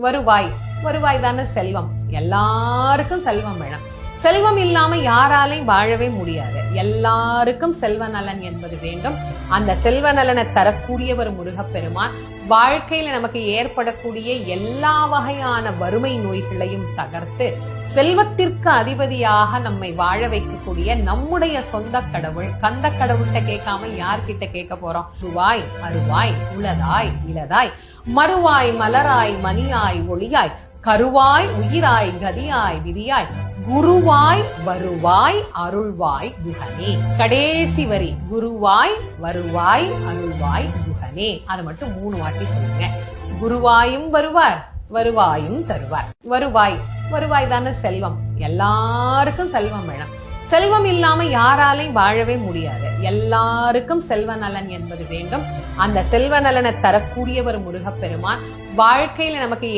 வருவாய். வருவாய் தானே செல்வம். எல்லாருக்கும் செல்வம் வேணும். செல்வம் இல்லாம யாராலையும் வாழவே முடியாது. எல்லாருக்கும் செல்வ நலன் என்பது வேண்டும். அந்த செல்வ நலனை தரக்கூடியவர் முருகப்பெருமான். வாழ்க்கையில நமக்கு ஏற்படக்கூடிய எல்லா வகையான வறுமை நோய்களையும் தகர்த்து செல்வத்திற்கு அதிபதியாக நம்மை வாழ வைக்கக்கூடிய நம்முடைய சொந்த கடவுள். கந்த கடவுள்கிட்ட கேட்காம யார்கிட்ட கேட்க போறோம்? அருவாய் அருவாய் உளதாய் இலதாய் மறுவாய் மலராய் மணியாய் ஒளியாய் கருவாய் உயிராய் கதியாய் விதியாய் குருவாய் வருவாய் அருள்வாய் குகனே. கடைசி வரி குருவாய் வருவாய் அருள்வாய் குகனே. அதை மட்டும் 3 வாட்டி சொல்லுங்க. குருவாயும் வருவார், வருவாயும் தருவார். வருவாய். வருவாய் தானே செல்வம். எல்லாருக்கும் செல்வம் வேணும். செல்வம் இல்லாம யாராலையும் வாழவே முடியாது. எல்லாருக்கும் செல்வ நலன் என்பது வேண்டும். அந்த செல்வ நலனை தரக்கூடியவர் முருகப்பெருமான். வாழ்க்கையில நமக்கு